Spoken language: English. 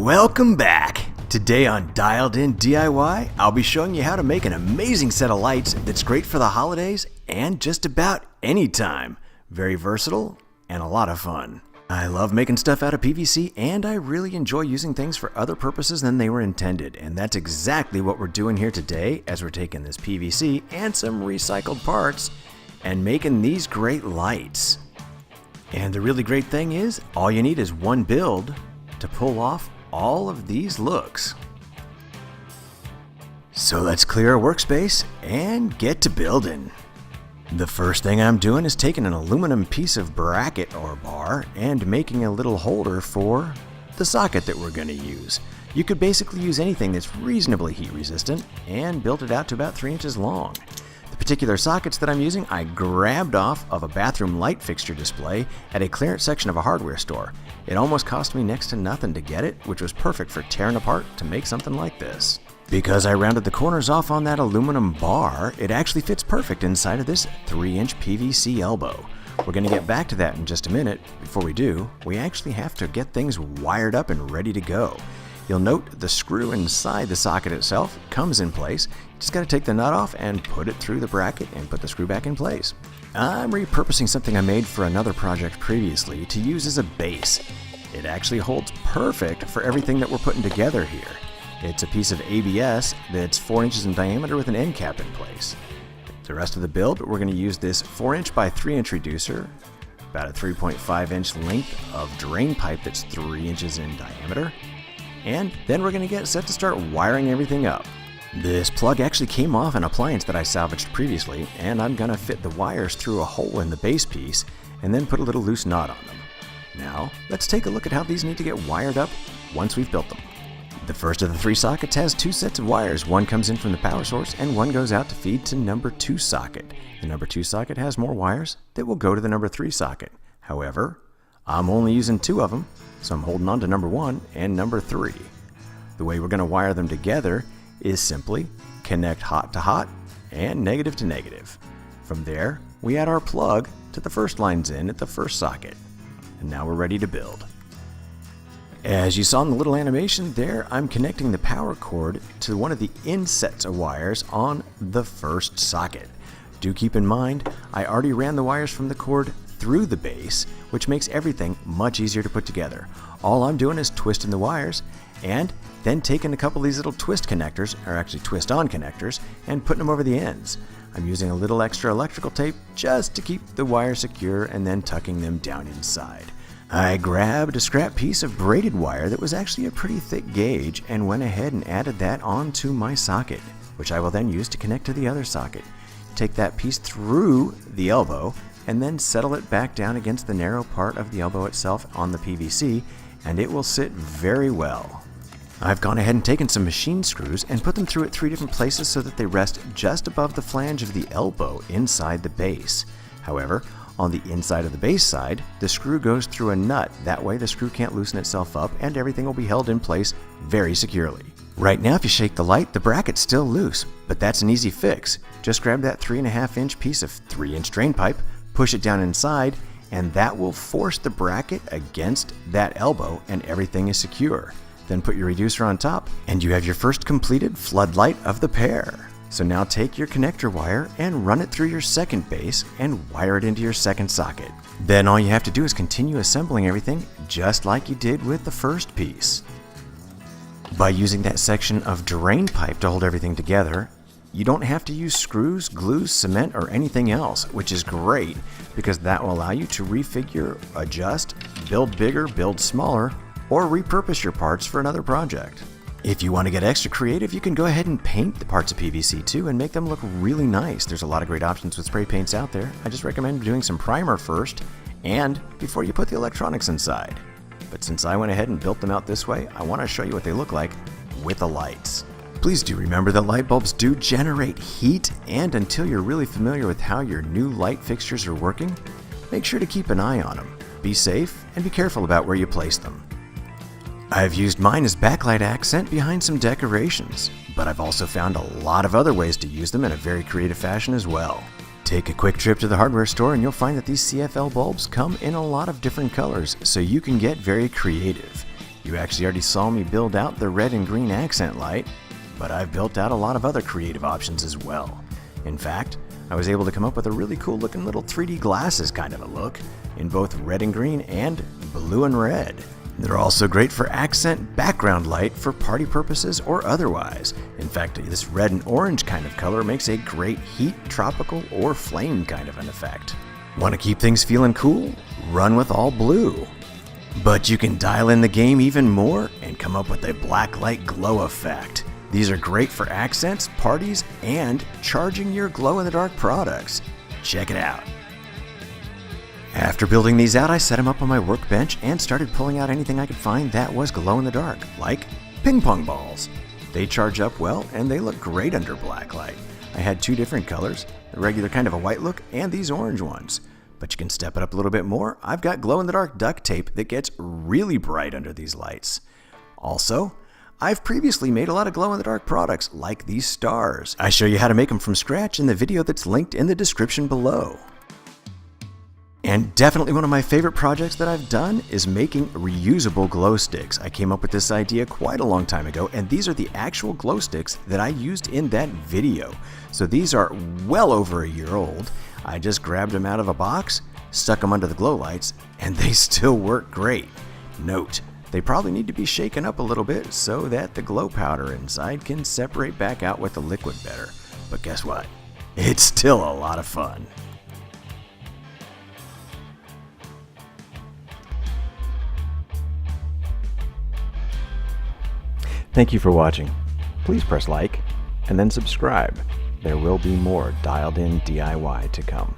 Welcome back! Today on Dialed In DIY, I'll be showing you how to make an amazing set of lights that's great for the holidays and just about any time. Very versatile and a lot of fun. I love making stuff out of PVC and I really enjoy using things for other purposes than they were intended, and that's exactly what we're doing here today as we're taking this PVC and some recycled parts and making these great lights. And the really great thing is, all you need is one build to pull off all of these looks. So let's clear our workspace and get to building. The first thing I'm doing is taking an aluminum piece of bracket or bar and making a little holder for the socket that we're going to use. You could basically use anything that's reasonably heat resistant and build it out to about 3 inches long. The particular sockets that I'm using I grabbed off of a bathroom light fixture display at a clearance section of a hardware store. It almost cost me next to nothing to get it, which was perfect for tearing apart to make something like this. Because I rounded the corners off on that aluminum bar, it actually fits perfect inside of this 3-inch PVC elbow. We're going to get back to that in just a minute. Before we do, we actually have to get things wired up and ready to go. You'll note the screw inside the socket itself comes in place. You just got to take the nut off and put it through the bracket and put the screw back in place. I'm repurposing something I made for another project previously to use as a base. It actually holds perfect for everything that we're putting together here. It's a piece of ABS that's 4 inches in diameter with an end cap in place. The rest of the build, we're going to use this 4-inch by 3-inch reducer, about a 3.5-inch length of drain pipe that's 3 inches in diameter, and then we're going to get set to start wiring everything up. This plug actually came off an appliance that I salvaged previously, and I'm going to fit the wires through a hole in the base piece and then put a little loose knot on them. Now, let's take a look at how these need to get wired up once we've built them. The first of the 3 sockets has 2 sets of wires. One comes in from the power source and one goes out to feed to number 2 socket. The number 2 socket has more wires that will go to the number 3 socket. However, I'm only using 2 of them, so I'm holding on to number 1 and number 3. The way we're going to wire them together is simply connect hot to hot and negative to negative. From there, we add our plug to the first lines in at the first socket. And now we're ready to build. As you saw in the little animation there, I'm connecting the power cord to one of the in sets of wires on the first socket. Do keep in mind, I already ran the wires from the cord through the base, which makes everything much easier to put together. All I'm doing is twisting the wires and then taking a couple of these little twist connectors, or actually twist-on connectors, and putting them over the ends. I'm using a little extra electrical tape just to keep the wires secure and then tucking them down inside. I grabbed a scrap piece of braided wire that was actually a pretty thick gauge and went ahead and added that onto my socket, which I will then use to connect to the other socket. Take that piece through the elbow and then settle it back down against the narrow part of the elbow itself on the PVC, and it will sit very well. I've gone ahead and taken some machine screws and put them through at 3 different places so that they rest just above the flange of the elbow inside the base. However, on the inside of the base side, the screw goes through a nut. That way the screw can't loosen itself up and everything will be held in place very securely. Right now, if you shake the light, the bracket's still loose, but that's an easy fix. Just grab that 3.5-inch piece of 3-inch drain pipe, push it down inside, and that will force the bracket against that elbow and everything is secure. Then put your reducer on top and you have your first completed floodlight of the pair. So now take your connector wire and run it through your second base and wire it into your second socket. Then all you have to do is continue assembling everything just like you did with the first piece. By using that section of drain pipe to hold everything together, you don't have to use screws, glue, cement, or anything else, which is great because that will allow you to refigure, adjust, build bigger, build smaller, or repurpose your parts for another project. If you want to get extra creative, you can go ahead and paint the parts of PVC too and make them look really nice. There's a lot of great options with spray paints out there. I just recommend doing some primer first and before you put the electronics inside. But since I went ahead and built them out this way, I want to show you what they look like with the lights. Please do remember that light bulbs do generate heat, and until you're really familiar with how your new light fixtures are working, make sure to keep an eye on them. Be safe and be careful about where you place them. I've used mine as backlight accent behind some decorations, but I've also found a lot of other ways to use them in a very creative fashion as well. Take a quick trip to the hardware store and you'll find that these CFL bulbs come in a lot of different colors, so you can get very creative. You actually already saw me build out the red and green accent light, but I've built out a lot of other creative options as well. In fact, I was able to come up with a really cool looking little 3D glasses kind of a look in both red and green and blue and red. They're also great for accent background light for party purposes or otherwise. In fact, this red and orange kind of color makes a great heat, tropical, or flame kind of an effect. Want to keep things feeling cool? Run with all blue. But you can dial in the game even more and come up with a black light glow effect. These are great for accents, parties, and charging your glow-in-the-dark products. Check it out. After building these out, I set them up on my workbench and started pulling out anything I could find that was glow-in-the-dark, like ping pong balls. They charge up well and they look great under black light. I had two different colors, the regular kind of a white look and these orange ones. But you can step it up a little bit more. I've got glow-in-the-dark duct tape that gets really bright under these lights. Also, I've previously made a lot of glow-in-the-dark products like these stars. I show you how to make them from scratch in the video that's linked in the description below. And definitely one of my favorite projects that I've done is making reusable glow sticks. I came up with this idea quite a long time ago, and these are the actual glow sticks that I used in that video. So these are well over a year old. I just grabbed them out of a box, stuck them under the glow lights, and they still work great. Note, they probably need to be shaken up a little bit so that the glow powder inside can separate back out with the liquid better. But guess what? It's still a lot of fun. Thank you for watching. Please press like and then subscribe. There will be more dialed in DIY to come.